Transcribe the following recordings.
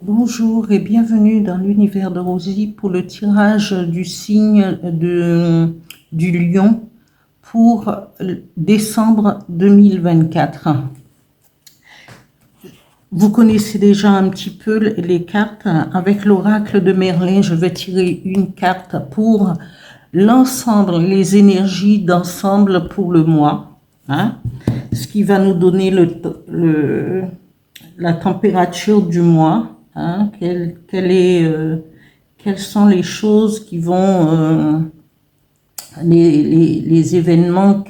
Bonjour et bienvenue dans l'univers de Rosie pour le tirage du signe du lion pour décembre 2024. Vous connaissez déjà un petit peu les cartes. Avec l'oracle de Merlin, je vais tirer une carte pour l'ensemble, les énergies d'ensemble pour le mois. Ce qui va nous donner la température du mois. Quelles sont les choses qui vont, les événements,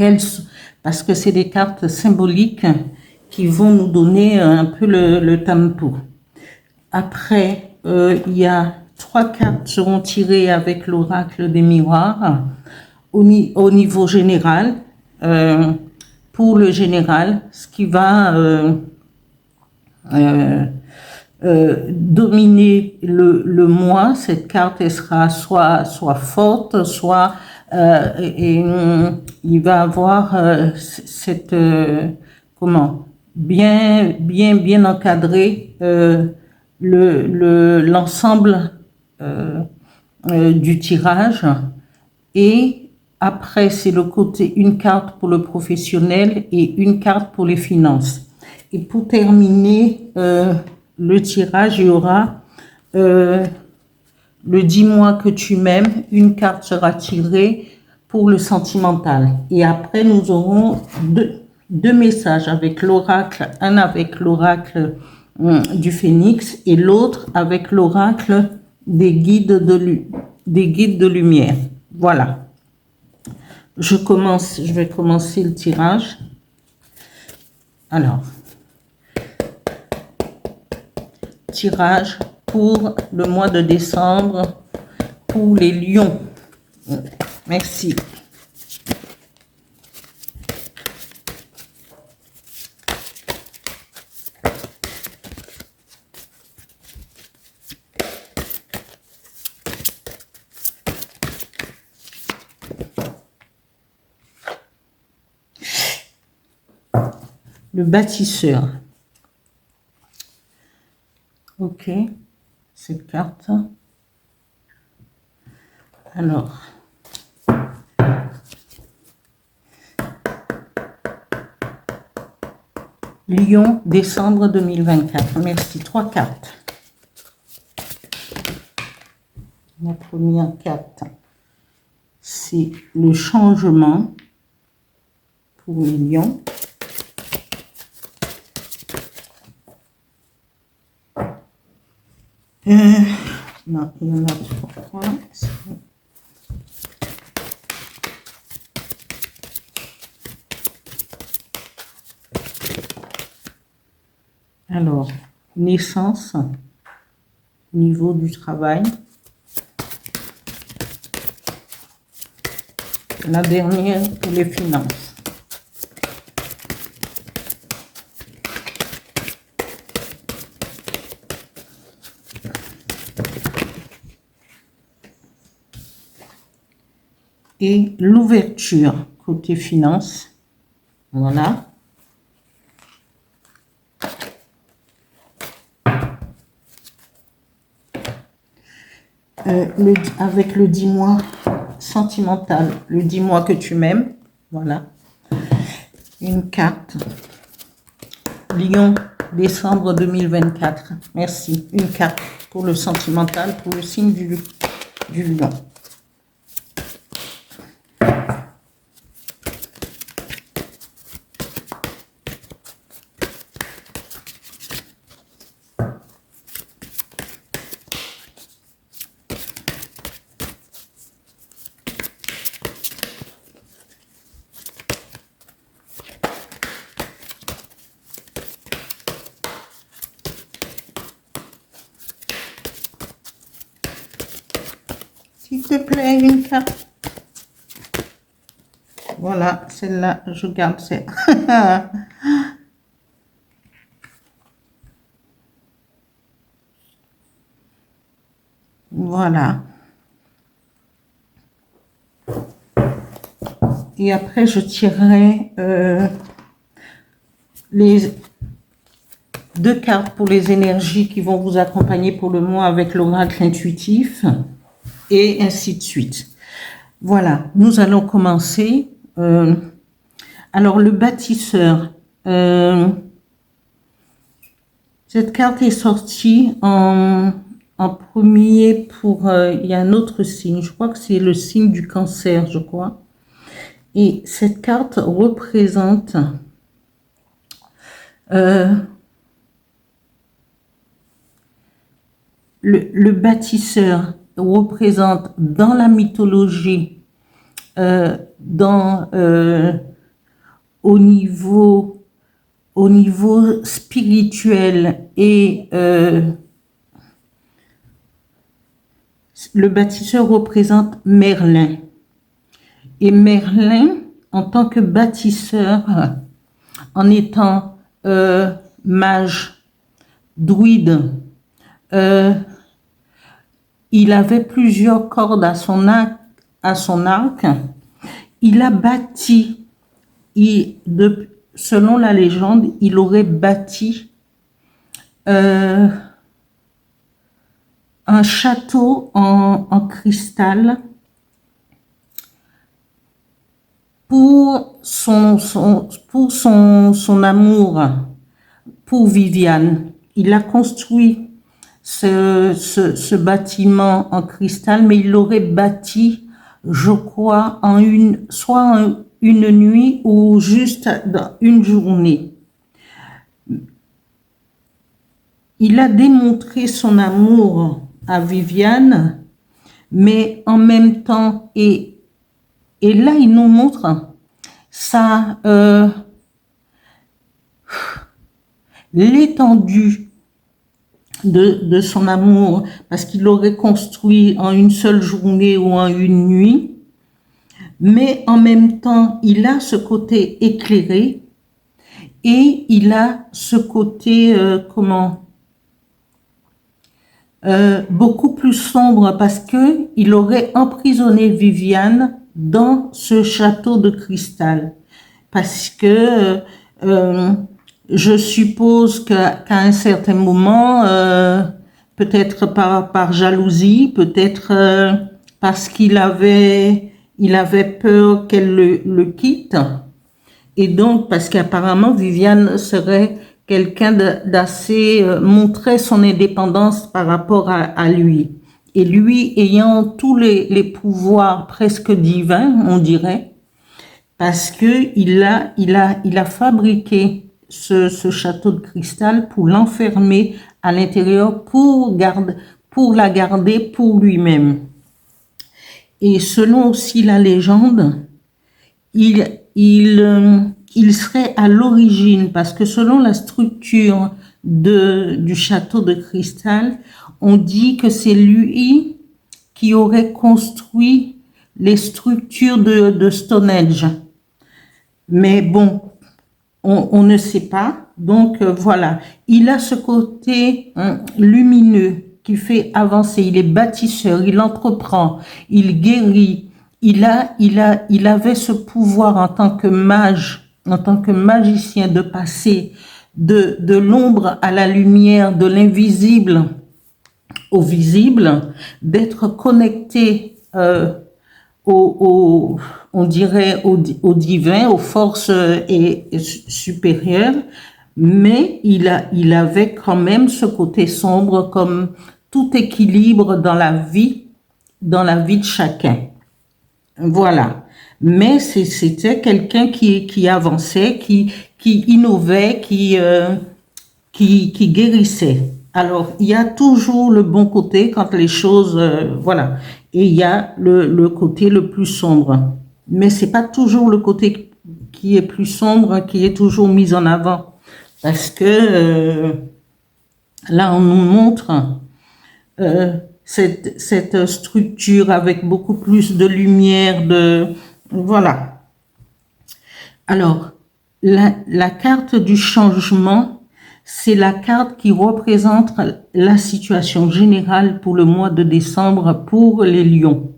parce que c'est des cartes symboliques qui vont nous donner un peu le tempo. Après, il y a 3 cartes qui seront tirées avec l'oracle des miroirs au niveau général. Pour le général, ce qui va dominer le mois, cette carte elle sera soit forte, soit il va avoir cette comment bien encadré l'ensemble du tirage. Et après, c'est le côté, une carte pour le professionnel et une carte pour les finances. Et pour terminer le tirage, il y aura le 10 mois que tu m'aimes. Une carte sera tirée pour le sentimental. Et après, nous aurons deux messages avec l'oracle, un avec l'oracle du phénix et l'autre avec l'oracle des guides de lumière. Voilà. Je vais commencer le tirage. Alors, tirage pour le mois de décembre pour les lions. Merci. Le bâtisseur. Ok, cette carte. Alors, Lion, décembre 2024. Merci. 3 cartes. La première carte, c'est le changement pour les lions. Non, il y en a 3. Alors, naissance, niveau du travail. La dernière pour les finances. Et l'ouverture côté finance. Voilà. Avec le 10 mois sentimental, le 10 mois que tu m'aimes. Voilà. Une carte. Lion, décembre 2024. Merci. Une carte pour le sentimental, pour le signe du lion. S'il te plaît, une carte. Voilà, celle-là, je garde celle-là. Voilà. Et après, je tirerai 2 cartes pour les énergies qui vont vous accompagner pour le mois avec l'oracle intuitif, et ainsi de suite. Voilà, nous allons commencer. Alors, le bâtisseur. Cette carte est sortie en premier pour... il y a un autre signe, je crois que c'est le signe du Cancer, je crois. Et cette carte représente... le bâtisseur représente dans la mythologie, au niveau spirituel, et le bâtisseur représente Merlin. Et Merlin, en tant que bâtisseur, en étant mage, druide, il avait plusieurs cordes à son arc. Il a bâti, selon la légende, il aurait bâti un château en cristal pour son amour pour Viviane. Il a construit ce bâtiment en cristal, mais il l'aurait bâti, je crois, soit en une nuit ou juste dans une journée. Il a démontré son amour à Viviane, mais en même temps, et là il nous montre ça, l'étendue de son amour, parce qu'il l'aurait construit en une seule journée ou en une nuit, mais en même temps, il a ce côté éclairé et il a ce côté, beaucoup plus sombre, parce que il aurait emprisonné Viviane dans ce château de cristal, parce que je suppose qu'à un certain moment, peut-être par jalousie, peut-être parce qu'il avait peur qu'elle le quitte, et donc parce qu'apparemment Viviane serait quelqu'un d'assez montrait son indépendance par rapport à lui, et lui ayant tous les pouvoirs presque divins, on dirait, parce que il a fabriqué ce château de cristal pour l'enfermer à l'intérieur, pour la garder pour lui-même. Et selon aussi la légende, il serait à l'origine, parce que selon la structure du château de cristal, on dit que c'est lui qui aurait construit les structures de Stonehenge. Mais bon, on ne sait pas. Donc voilà, il a ce côté lumineux qui fait avancer. Il est bâtisseur, il entreprend, il guérit. Il avait ce pouvoir en tant que mage, en tant que magicien, de passer de l'ombre à la lumière, de l'invisible au visible, d'être connecté on dirait au divin, aux forces supérieures, mais il avait quand même ce côté sombre, comme tout équilibre dans la vie de chacun. Voilà. Mais c'était quelqu'un qui avançait, qui innovait, qui guérissait. Alors, il y a toujours le bon côté quand les choses, voilà. Et il y a le côté le plus sombre. Mais c'est pas toujours le côté qui est plus sombre qui est toujours mis en avant. Parce que là, on nous montre cette structure avec beaucoup plus de lumière, voilà. Alors, la carte du changement, c'est la carte qui représente la situation générale pour le mois de décembre pour les lions.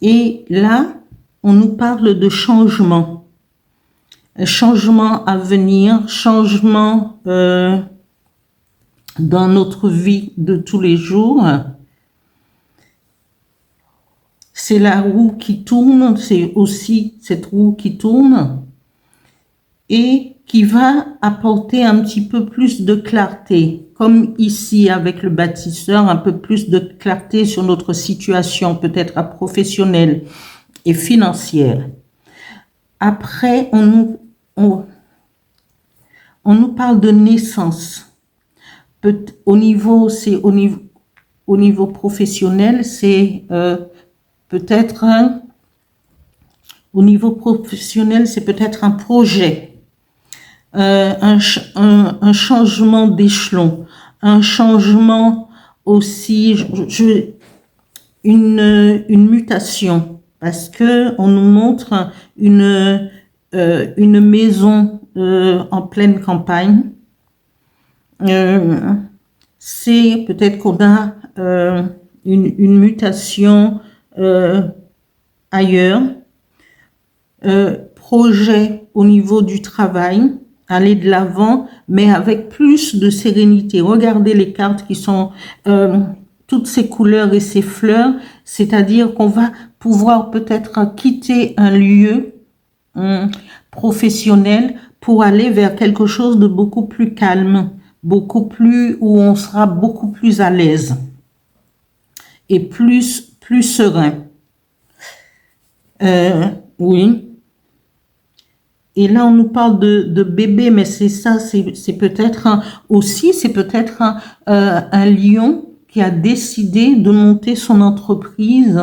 Et là, on nous parle de changement. Changement à venir, changement dans notre vie de tous les jours. C'est la roue qui tourne, c'est aussi cette roue qui tourne et qui va apporter un petit peu plus de clarté, comme ici avec le bâtisseur, un peu plus de clarté sur notre situation, peut-être professionnelle et financière. Après, on nous parle de naissance. Au niveau professionnel, c'est peut-être au niveau professionnel, c'est peut-être un projet, un changement d'échelon, un changement aussi, une mutation, parce que on nous montre une maison en pleine campagne. C'est peut-être qu'on a une mutation ailleurs, projet au niveau du travail, aller de l'avant, mais avec plus de sérénité. Regardez les cartes qui sont toutes ces couleurs et ces fleurs, c'est-à-dire qu'on va pouvoir peut-être quitter un lieu professionnel pour aller vers quelque chose de beaucoup plus calme, beaucoup plus, où on sera beaucoup plus à l'aise et plus serein. Oui. Et là, on nous parle de bébé, mais c'est ça, c'est peut-être un lion qui a décidé de monter son entreprise,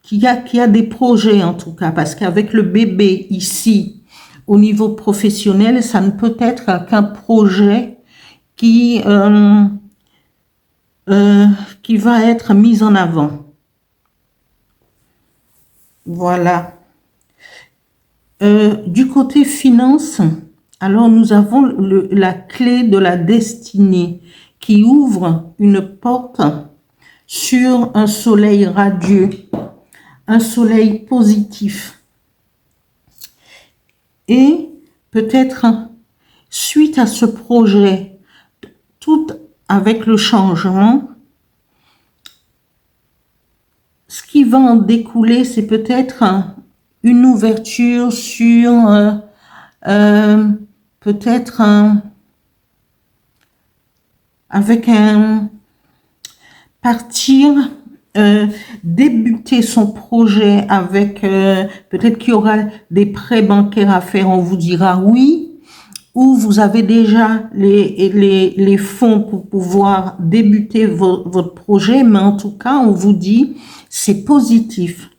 qui a des projets en tout cas, parce qu'avec le bébé ici, au niveau professionnel, ça ne peut être qu'un projet qui va être mis en avant. Voilà. Du côté finance, alors nous avons la clé de la destinée qui ouvre une porte sur un soleil radieux, un soleil positif. Et peut-être suite à ce projet, tout avec le changement, ce qui va en découler, c'est peut-être une ouverture sur peut-être avec un partir, débuter son projet avec peut-être qu'il y aura des prêts bancaires à faire, on vous dira oui, ou vous avez déjà les fonds pour pouvoir débuter votre projet, mais en tout cas on vous dit c'est positif.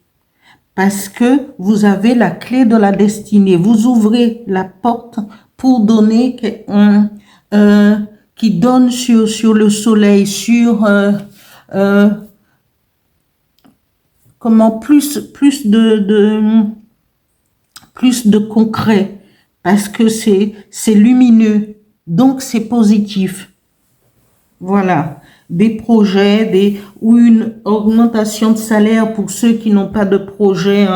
Parce que vous avez la clé de la destinée. Vous ouvrez la porte pour donner qui donne sur le soleil, sur comment plus de concret, parce que c'est lumineux, donc c'est positif. Voilà. Des projets, ou une augmentation de salaire pour ceux qui n'ont pas de projet,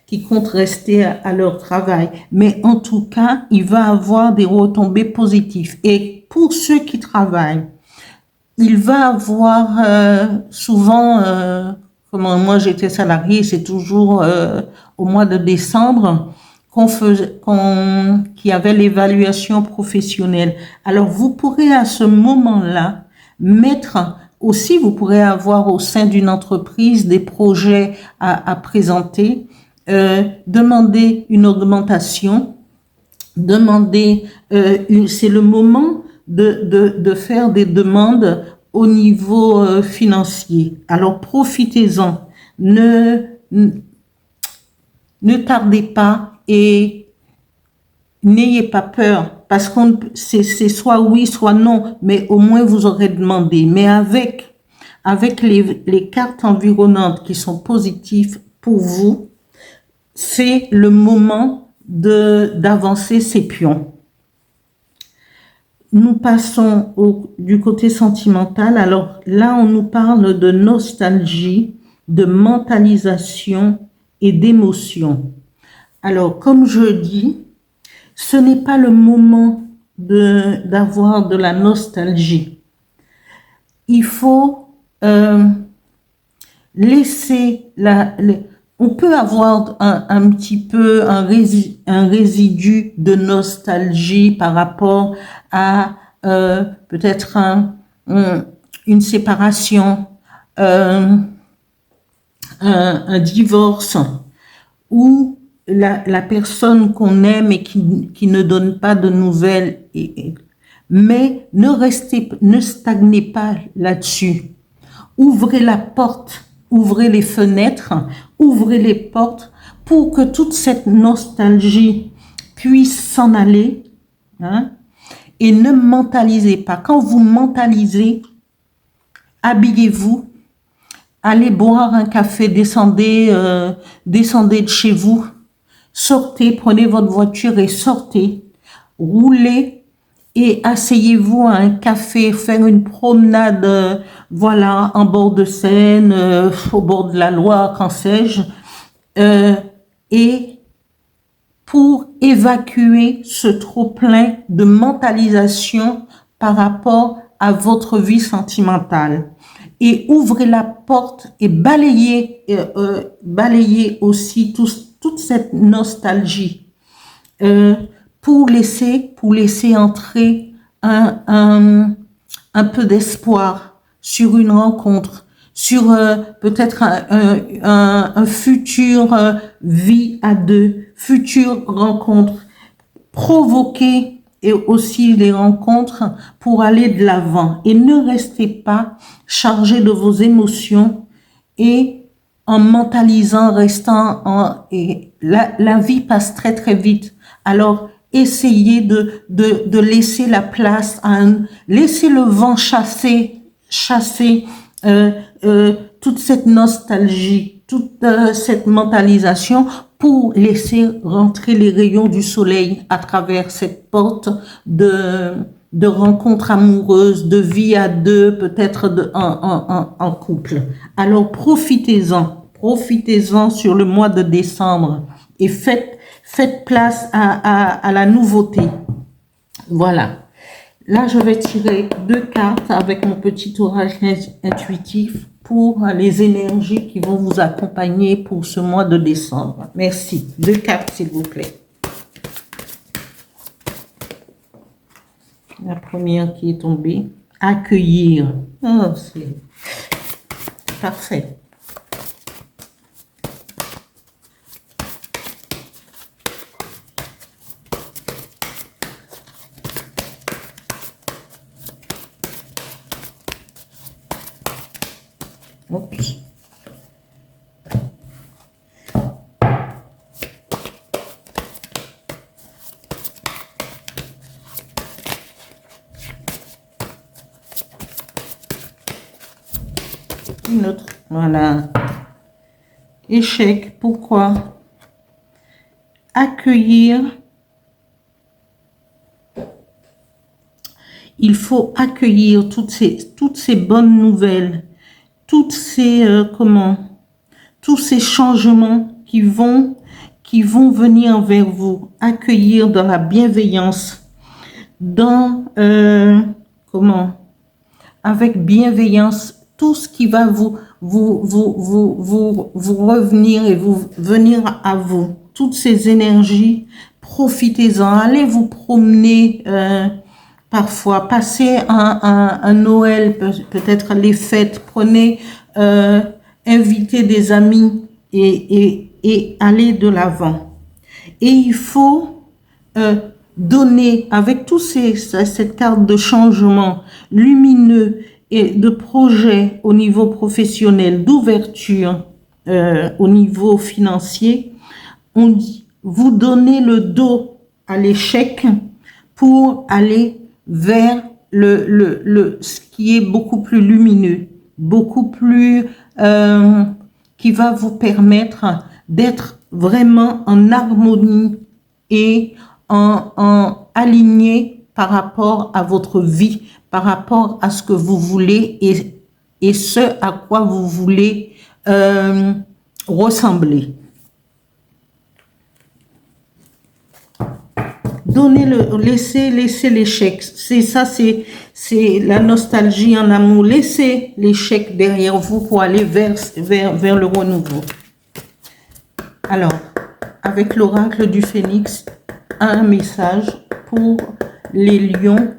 qui comptent rester à leur travail. Mais en tout cas, il va avoir des retombées positives. Et pour ceux qui travaillent, il va avoir souvent, comme moi j'étais salariée, c'est toujours au mois de décembre qu'il y avait l'évaluation professionnelle. Alors vous pourrez à ce moment-là vous pourrez avoir au sein d'une entreprise des projets à présenter, demander une augmentation, c'est le moment de faire des demandes au niveau financier. Alors profitez-en, ne tardez pas et n'ayez pas peur, parce que c'est soit oui, soit non, mais au moins vous aurez demandé. Mais avec les cartes environnantes qui sont positives pour vous, c'est le moment d'avancer ces pions. Nous passons du côté sentimental. Alors là, on nous parle de nostalgie, de mentalisation et d'émotion. Alors, comme je dis, ce n'est pas le moment d'avoir de la nostalgie. Il faut laisser on peut avoir un petit peu un résidu de nostalgie par rapport à peut-être une séparation, un divorce, où la personne qu'on aime et qui ne donne pas de nouvelles, mais ne stagnez pas là-dessus. Ouvrez la porte, ouvrez les fenêtres, ouvrez les portes pour que toute cette nostalgie puisse s'en aller, hein, et ne mentalisez pas. Quand vous mentalisez, habillez-vous, allez boire un café, descendez de chez vous, sortez, prenez votre voiture et sortez, roulez et asseyez-vous à un café, faire une promenade, voilà, en bord de Seine, au bord de la Loire, qu'en sais-je, et pour évacuer ce trop-plein de mentalisation par rapport à votre vie sentimentale. Et ouvrez la porte et balayez aussi toute cette nostalgie pour laisser entrer un peu d'espoir sur une rencontre, sur peut-être un futur vie à deux, future rencontre. Provoquez et aussi les rencontres pour aller de l'avant. Et ne restez pas chargé de vos émotions et en mentalisant, et la vie passe très très vite. Alors, essayez de laisser la place laisser le vent chasser toute cette nostalgie, toute cette mentalisation pour laisser rentrer les rayons du soleil à travers cette porte de rencontres amoureuses, de vie à deux, peut-être en couple. Alors profitez-en sur le mois de décembre et faites place à la nouveauté. Voilà. Là, je vais tirer 2 cartes avec mon petit orage intuitif pour les énergies qui vont vous accompagner pour ce mois de décembre. Merci. 2 cartes, s'il vous plaît. La première qui est tombée. Accueillir. Oh, c'est parfait. Oups. Une autre. Voilà. Échec. Pourquoi? Accueillir. Il faut accueillir toutes ces bonnes nouvelles, tous ces changements qui vont venir vers vous. Accueillir dans la bienveillance, avec bienveillance, tout ce qui va vous revenir et vous venir à vous. Toutes ces énergies, profitez-en. Allez vous promener, parfois, passez un Noël, peut-être les fêtes, prenez, invitez des amis et allez de l'avant. Et il faut donner, avec cette carte de changement lumineux et de projet au niveau professionnel, d'ouverture au niveau financier, on dit, vous donnez le dos à l'échec pour aller vers ce qui est beaucoup plus lumineux, beaucoup plus qui va vous permettre d'être vraiment en harmonie et en aligné par rapport à votre vie, par rapport à ce que vous voulez et ce à quoi vous voulez ressembler. laissez l'échec. C'est ça, c'est la nostalgie en amour. Laissez l'échec derrière vous pour aller vers le renouveau. Alors, avec l'oracle du Phénix, un message pour les lions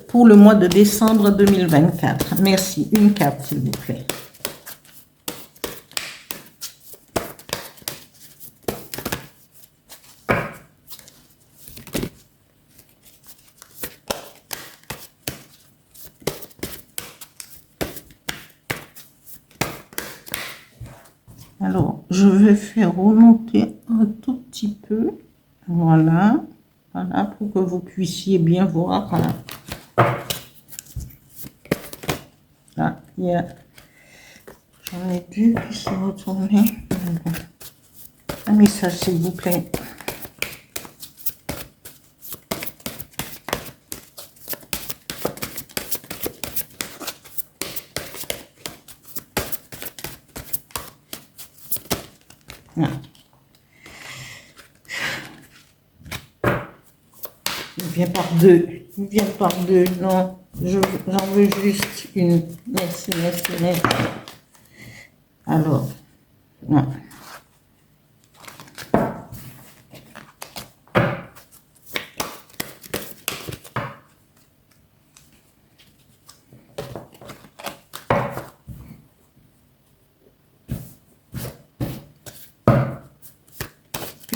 pour le mois de décembre 2024. Merci. Une carte, s'il vous plaît. Alors, je vais faire remonter un tout petit peu. Voilà. Voilà, pour que vous puissiez bien voir. Là, il y a... J'en ai deux qui sont retournés. Un message, s'il vous plaît. Là. Il vient par deux. Il vient par deux. Non, j'en veux juste une. Merci, merci, merci. Alors, non.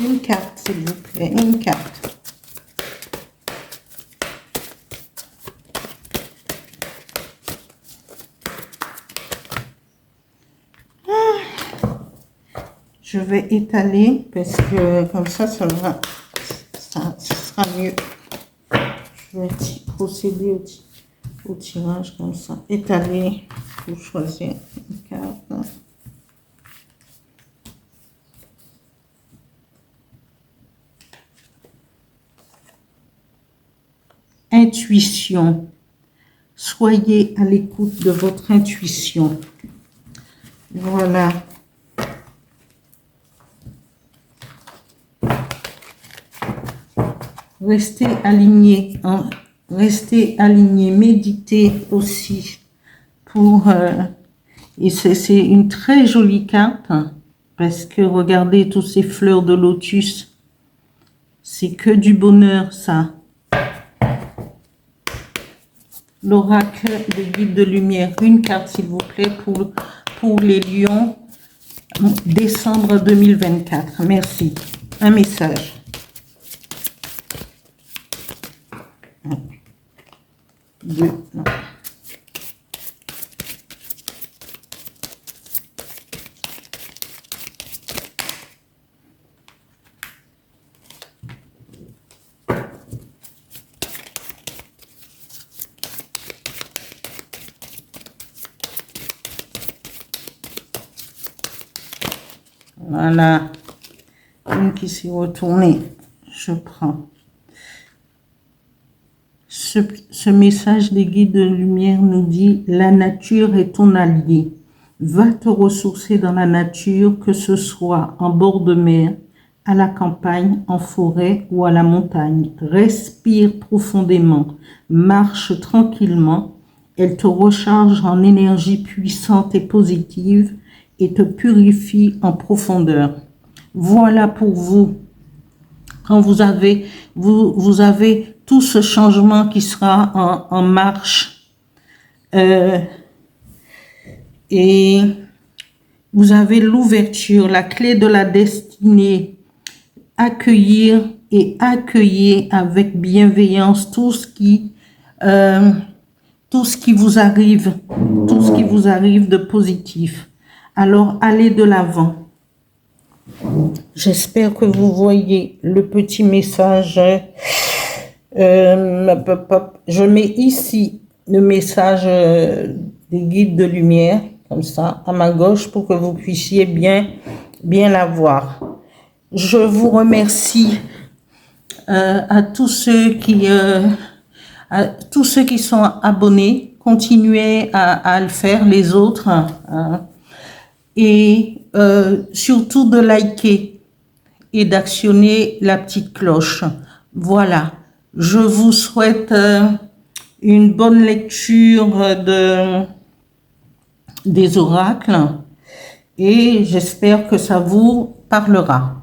Une carte, s'il vous plaît. Une carte. Je vais étaler parce que comme ça sera mieux. Je vais procéder au tirage comme ça. Étaler pour choisir une carte. Intuition. Soyez à l'écoute de votre intuition. Voilà. Restez aligné, hein? Restez aligné, méditez aussi et c'est une très jolie carte, hein, parce que regardez tous ces fleurs de lotus, c'est que du bonheur ça. L'oracle des guides de lumière, une carte s'il vous plaît pour les lions, décembre 2024, merci. Un message. Deux, non. Voilà, une qui s'est retournée, je prends. Ce message des guides de lumière nous dit: la nature est ton allié. Va te ressourcer dans la nature, que ce soit en bord de mer, à la campagne, en forêt ou à la montagne. Respire profondément, marche tranquillement. Elle te recharge en énergie puissante et positive et te purifie en profondeur. Voilà pour vous. Quand vous avez tout ce changement qui sera en marche, et vous avez l'ouverture, la clé de la destinée, accueillir et accueillir avec bienveillance tout ce qui vous arrive, de positif. Alors allez de l'avant. J'espère que vous voyez le petit message. Je mets ici le message des guides de lumière, comme ça, à ma gauche, pour que vous puissiez bien la voir. Je vous remercie à tous ceux qui sont abonnés. Continuez à le faire, les autres, hein, et surtout de liker. et d'actionner la petite cloche. Voilà, je vous souhaite une bonne lecture des oracles et j'espère que ça vous parlera.